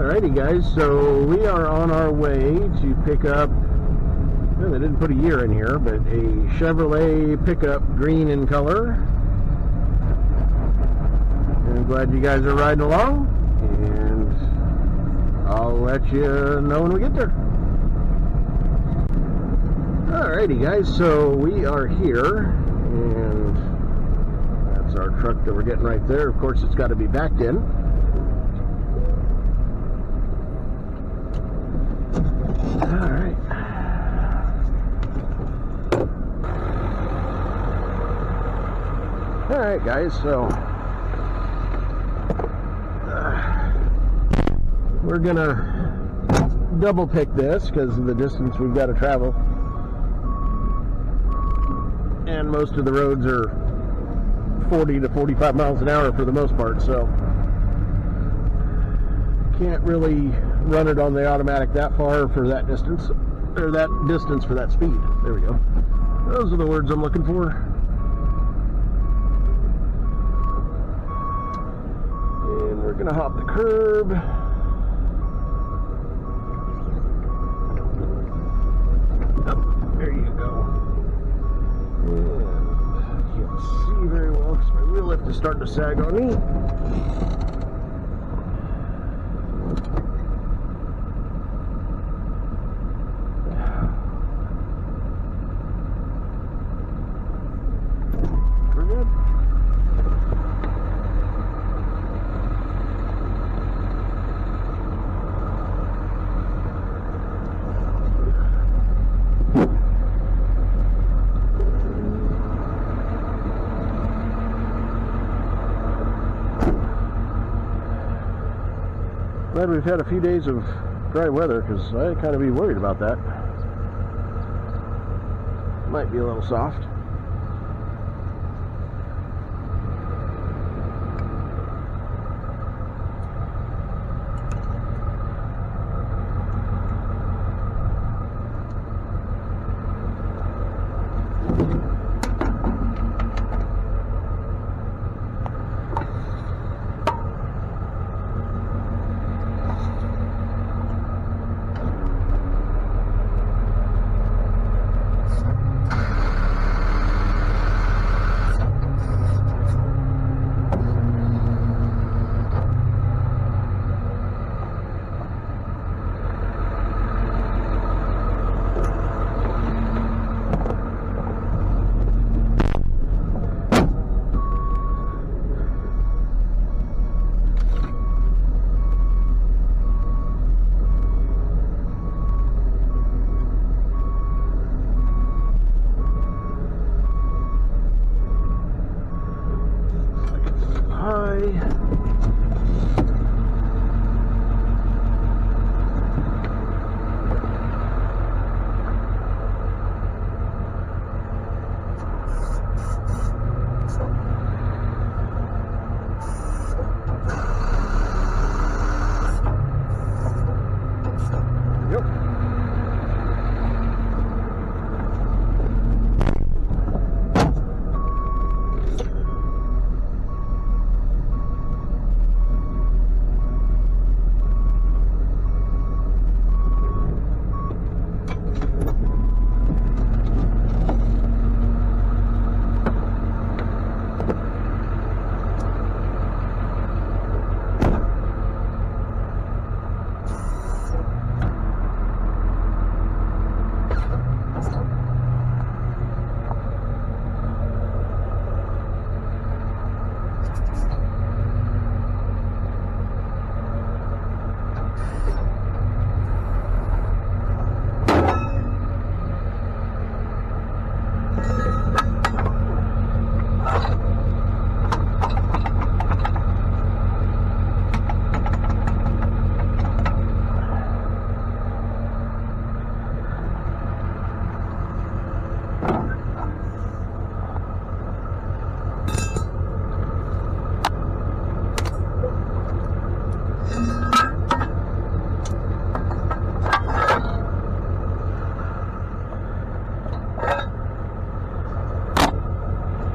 Alrighty guys, so we are on our way to pick up, well, they didn't put a year in here, but a Chevrolet pickup, green in color. And I'm glad you guys are riding along, and I'll let you know when we get there. Alrighty guys, so we are here, and that's our truck that we're getting right there. Of course, it's got to be backed in. Alright. Alright guys, so we're gonna double pick this because of the distance we've got to travel, and most of the roads are 40 to 45 miles an hour for the most part, so can't really run it on the automatic that far for that distance, or that distance for that speed. There we go. Those are the words I'm looking for. And we're gonna hop the curb. Oh, there you go. And I can't see very well because my wheel lift is starting to sag on me. Glad we've had a few days of dry weather, because I'd kind of be worried about that. Might be a little soft.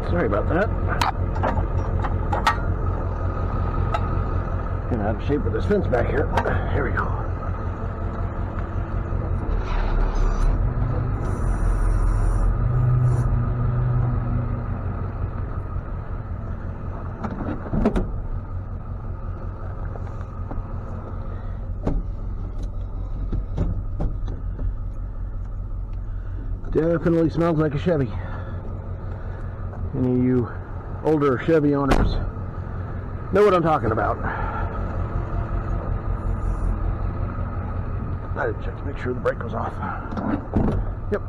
Sorry about that. Getting out of shape with this fence back here. Here we go. Definitely smells like a Chevy. Any of you older Chevy owners know what I'm talking about. I didn't check to make sure the brake was off. Yep.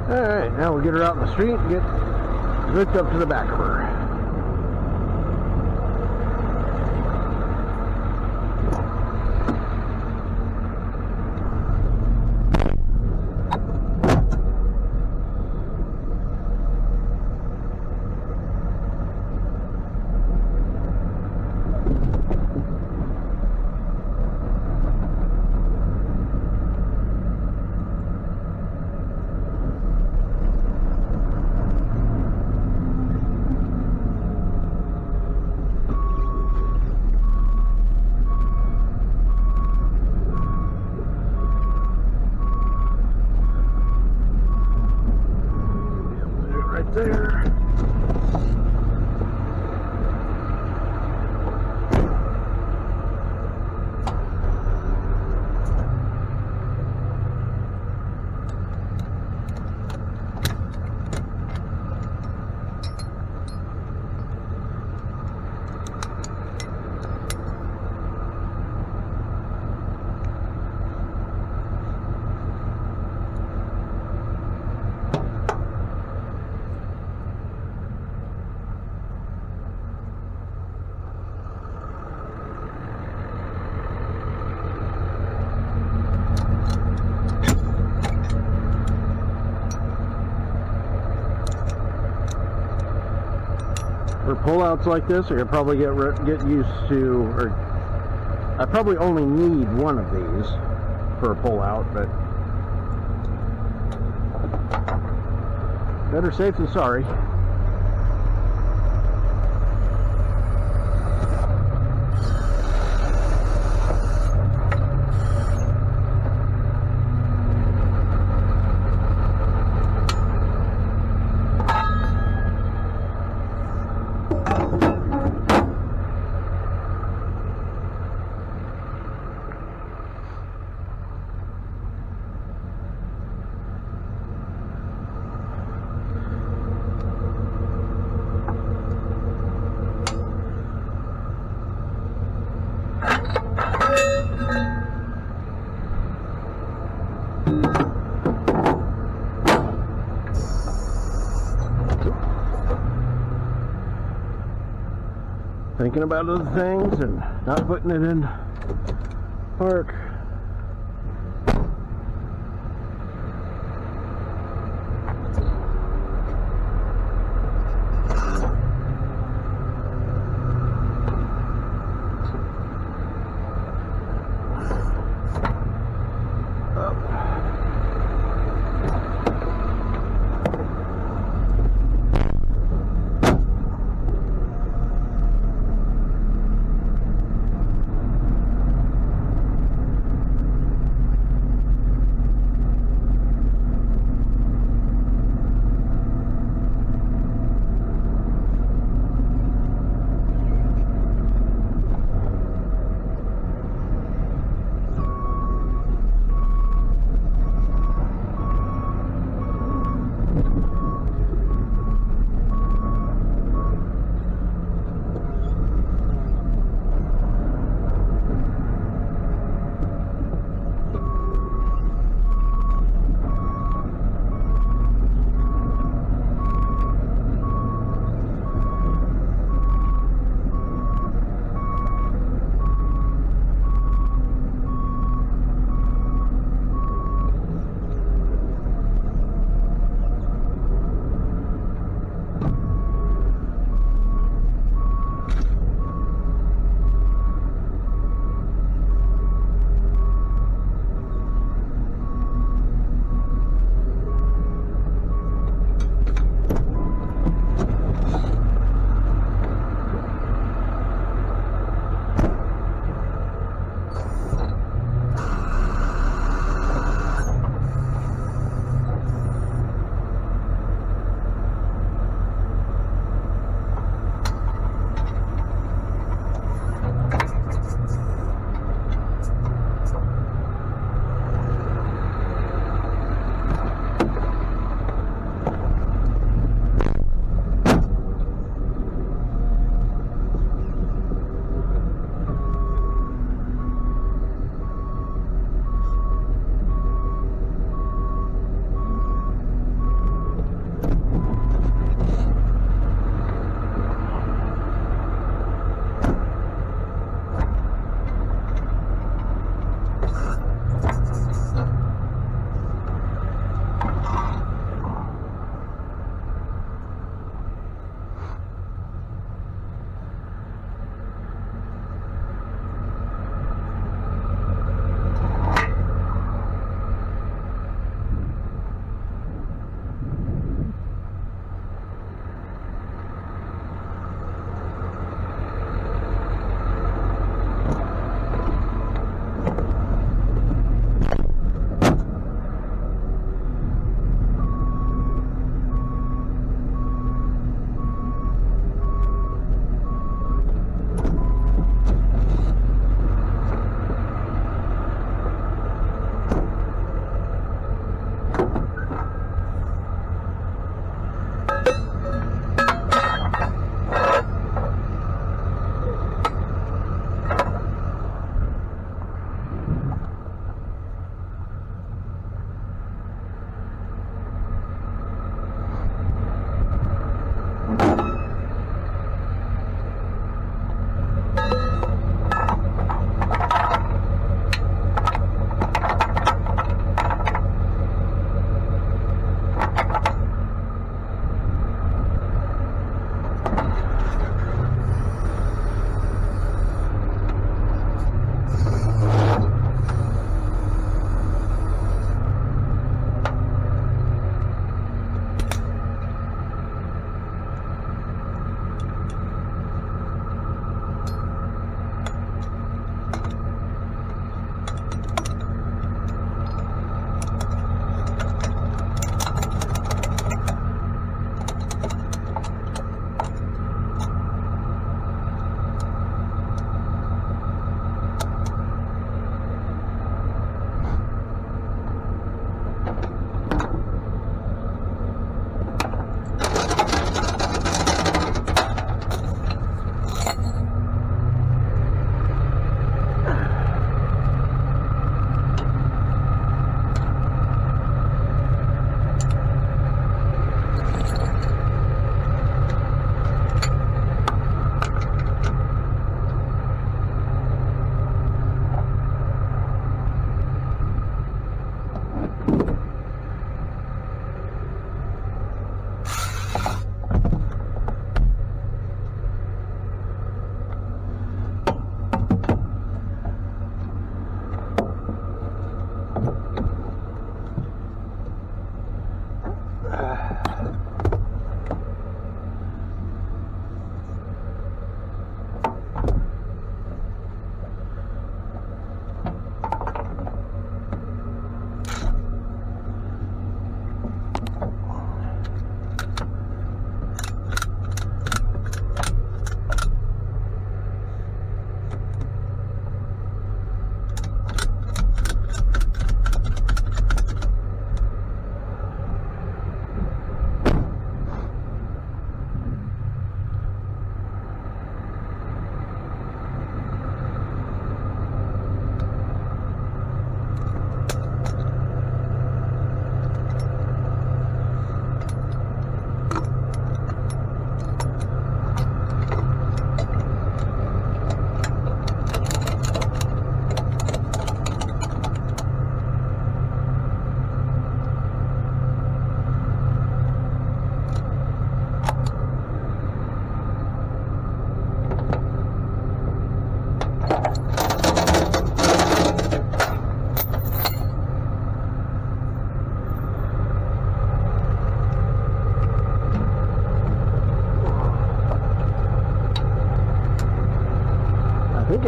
Alright, now we'll get her out in the street and get hooked up to the back of her. There. For pullouts like this, I could probably get used to, or I probably only need one of these for a pullout, but better safe than sorry. Thinking about other things and not putting it in park.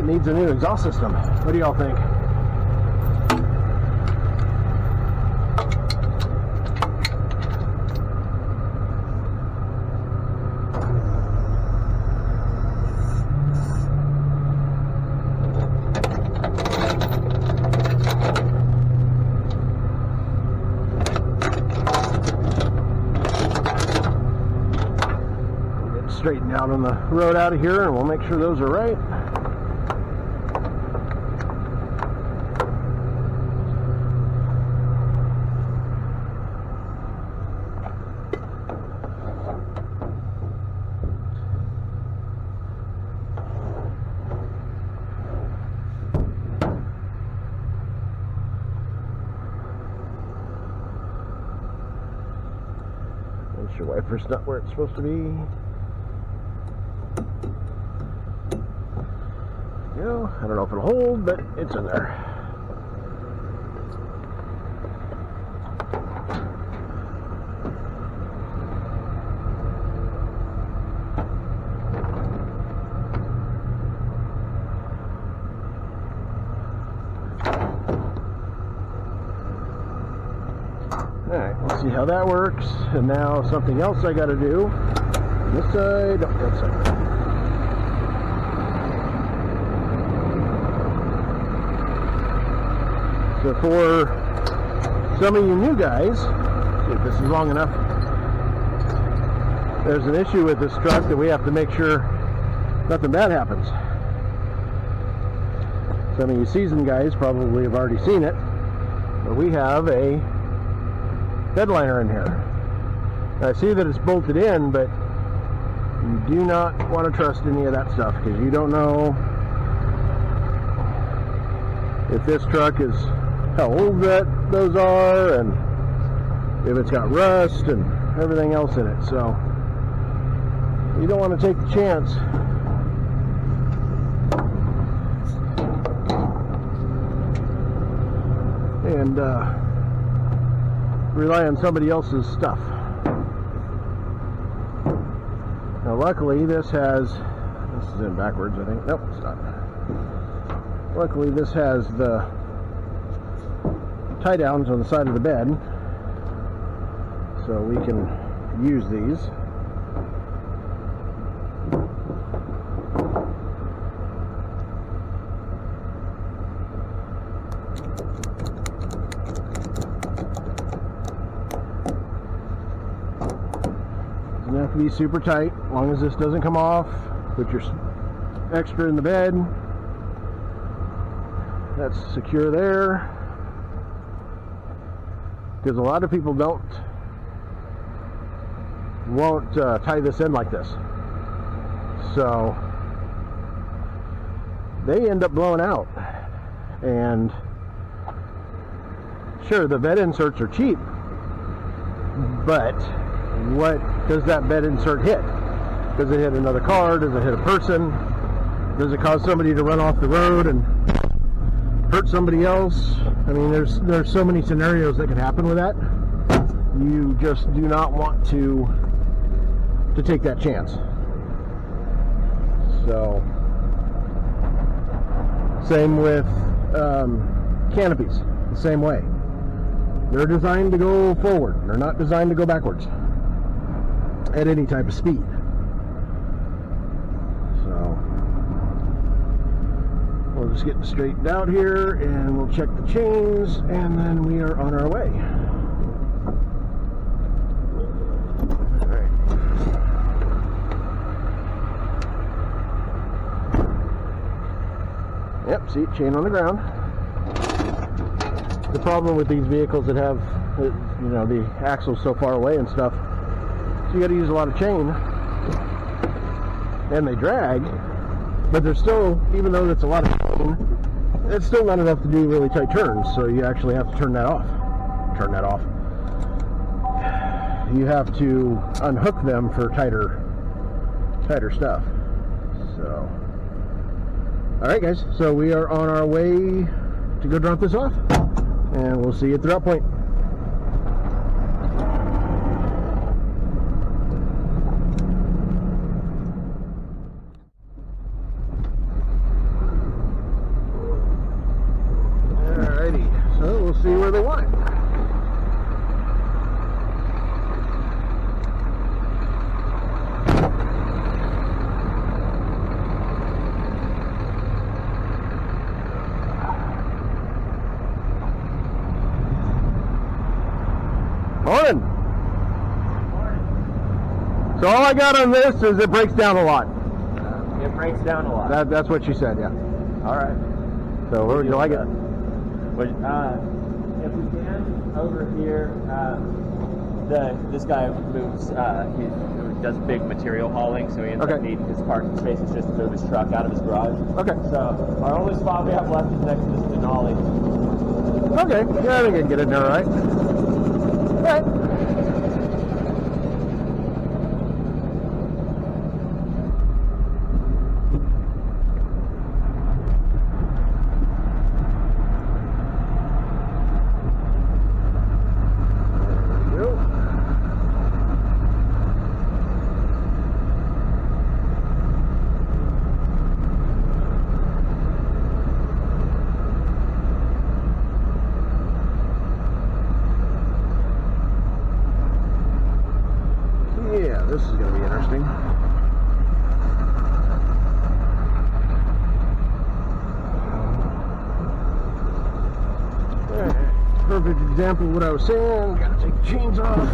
needs a new exhaust system. What do y'all think? Straighten out on the road out of here, and we'll make sure those are right. Make sure wiper's not where it's supposed to be. I don't know if it'll hold, but it's in there. Alright, let's see how that works. And now something else I gotta do. This side, that side. So for some of you new guys, see if this is long enough, there's an issue with this truck that we have to make sure nothing bad happens. Some of you seasoned guys probably have already seen it, but we have a bed liner in here. Now, I see that it's bolted in, but you do not want to trust any of that stuff because you don't know if this truck is how old those are and if it's got rust and everything else in it. So you don't want to take the chance. And rely on somebody else's stuff. Now luckily this is in backwards, I think. Nope, it's not. Luckily this has the tie downs on the side of the bed, so we can use these. Doesn't have to be super tight, as long as this doesn't come off. Put your extra in the bed. That's secure there. Because a lot of people won't tie this in like this, so they end up blowing out. And sure, the bed inserts are cheap, but what does that bed insert hit? Does it hit another car? Does it hit a person? Does it cause somebody to run off the road and hurt somebody else? I mean, there's so many scenarios that could happen with that. You just do not want to take that chance. So, same with canopies, the same way. They're designed to go forward. They're not designed to go backwards at any type of speed. We'll just get straightened out here and we'll check the chains and then we are on our way. Alright. Yep, see, chain on the ground. The problem with these vehicles that have, you know, the axles so far away and stuff, so you got to use a lot of chain and they drag. But there's still, even though that's a lot of chain, it's still not enough to do really tight turns, so you actually have to turn that off. You have to unhook them for tighter stuff. So, alright guys, so we are on our way to go drop this off, and we'll see you at the drop point. Alrighty, so we'll see where they want it. Morning. So all I got on this is it breaks down a lot. It breaks down a lot. That's what she said, yeah. All right. So where do I get? If we can, over here, this guy moves. He does big material hauling, so he ends up needing his parking spaces just to move his truck out of his garage. Okay. So our only spot we have left is next to this Denali. Okay. Yeah, I think I can get in there, all right? All right. Yeah, this is going to be interesting. Alright, perfect example of what I was saying. Got to take the chains off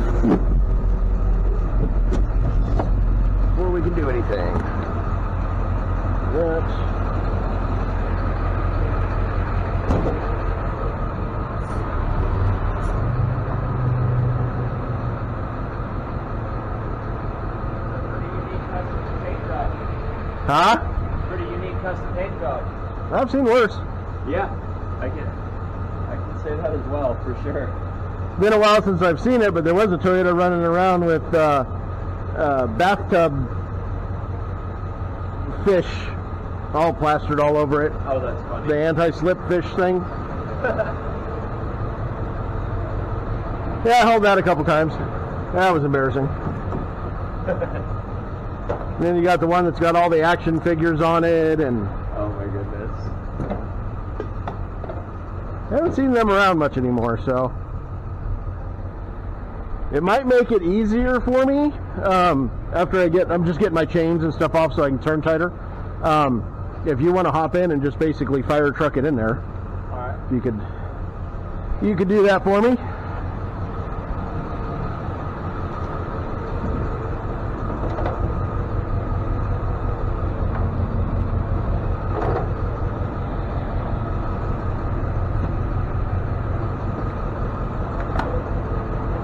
before we can do anything. That's huh? Pretty unique custom paint job. I've seen worse. Yeah, I can say that as well, for sure. It's been a while since I've seen it, but there was a Toyota running around with bathtub fish all plastered all over it. Oh, that's funny. The anti-slip fish thing. Yeah, I held that a couple times. That was embarrassing. And then you got the one that's got all the action figures on it, and oh my goodness. I haven't seen them around much anymore, so it might make it easier for me after I'm just getting my chains and stuff off so I can turn tighter. If you want to hop in and just basically fire truck it in there, all right. You could do that for me.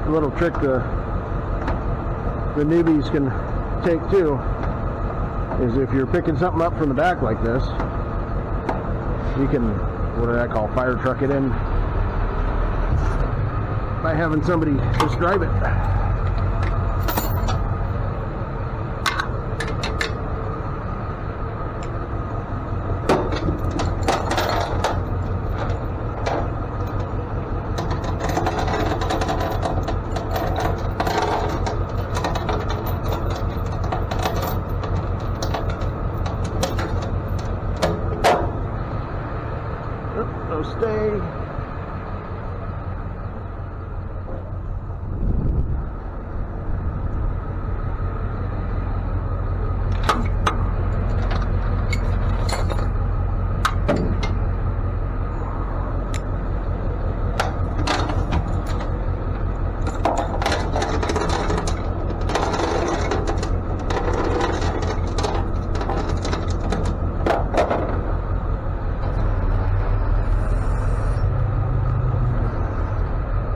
Little trick the newbies can take too is if you're picking something up from the back like this, you can, what do I call, fire truck it in by having somebody just drive it. Stay.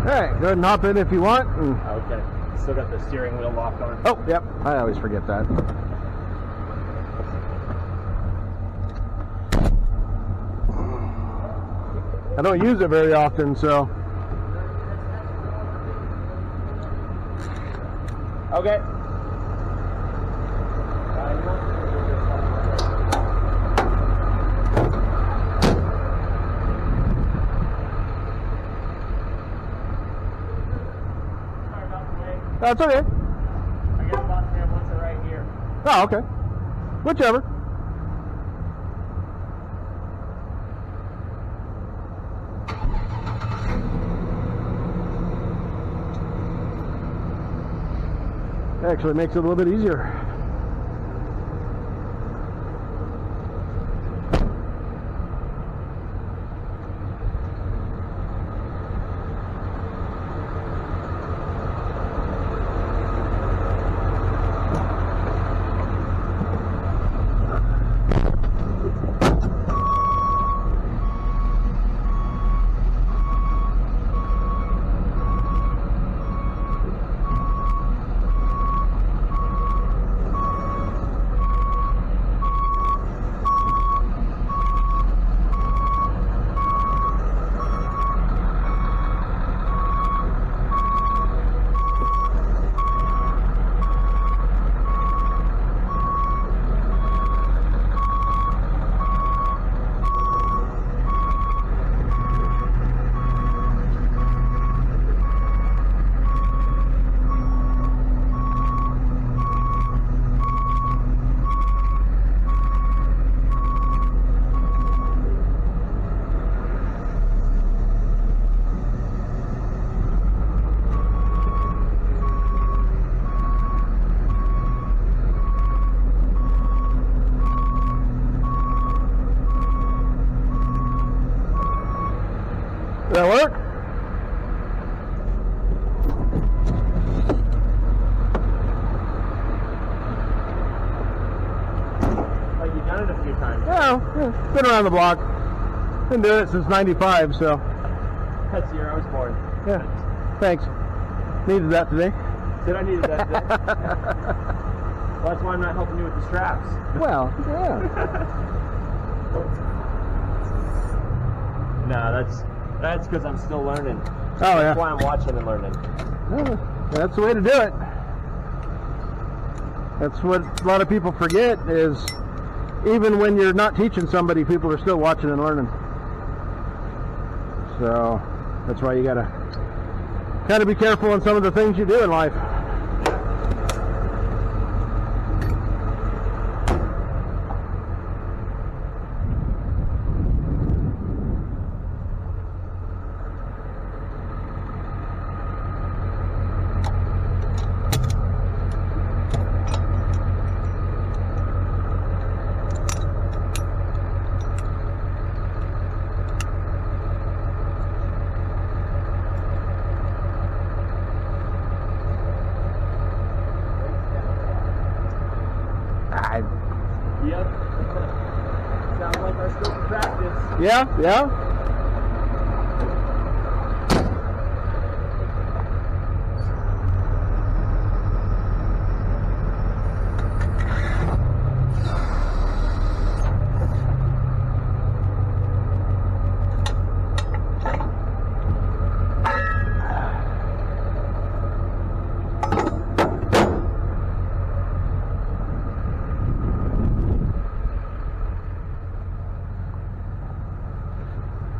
Alright, go ahead and hop in if you want. Okay. Still got the steering wheel lock on. Oh, yep. I always forget that. I don't use it very often, so. Okay. That's okay. I guess Boston wants it right here. Oh, okay. Whichever. Actually makes it a little bit easier. Does that work? Like you've done it a few times. Yeah, been around the block. Been doing it since '95, so. That's the year I was born. Yeah, thanks. Needed that today. Said I needed that today. Well, that's why I'm not helping you with the straps. Well, yeah. No, that's because I'm still learning. Oh, That's yeah. why I'm watching and learning. That's the way to do it. That's what a lot of people forget is even when you're not teaching somebody, people are still watching and learning. So that's why you gotta kind of be careful on some of the things you do in life. Yep. Sounds like our scope of practice. Yeah, yeah.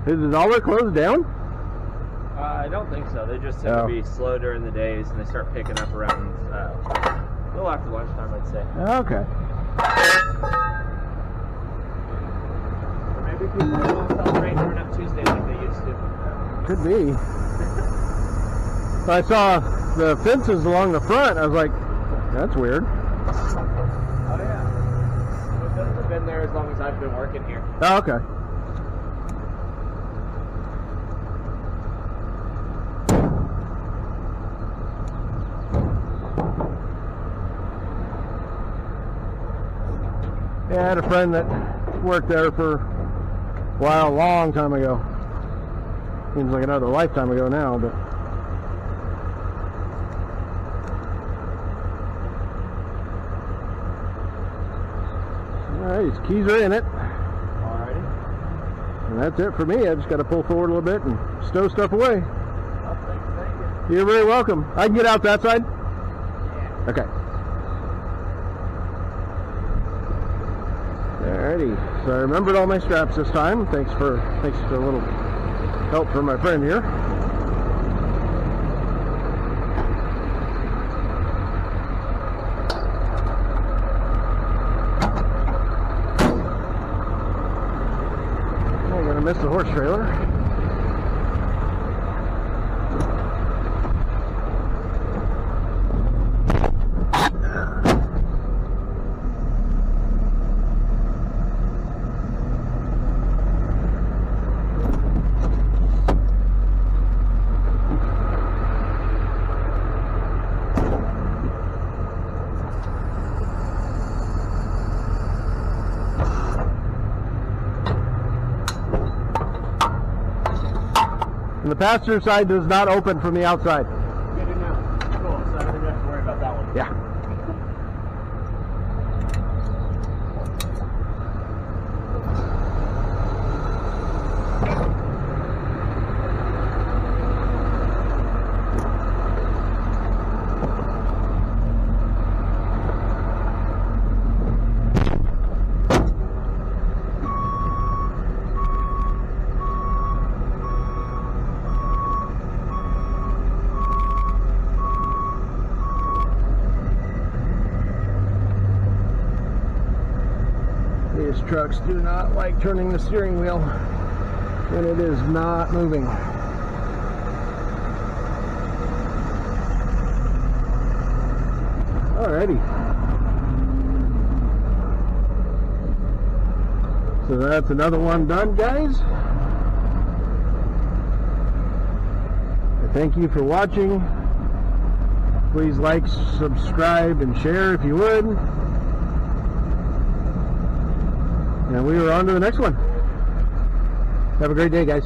Is it always closed down? I don't think so. They just tend to be slow during the days, and they start picking up around a little after lunchtime, I'd say. Okay. Or maybe people don't celebrate Turn Up Tuesday like they used to. Could be. I saw the fences along the front. I was like, that's weird. Oh yeah. Well, those have been there as long as I've been working here. Oh, okay. Yeah, I had a friend that worked there for a while, a long time ago. Seems like another lifetime ago now, but. Alright, his keys are in it. Alrighty. And that's it for me. I just got to pull forward a little bit and stow stuff away. Oh, thank you. You're very welcome. I can get out that side? Yeah. Okay. Alrighty. So I remembered all my straps this time. Thanks for a little help from my friend here. I'm gonna miss the horse trailer. And the passenger side does not open from the outside. Good to know. Cool. So I don't have to worry about that one. Yeah. These trucks do not like turning the steering wheel when it is not moving. Alrighty. So that's another one done, guys. Thank you for watching. Please like, subscribe, and share if you would. And we are on to the next one. Have a great day, guys.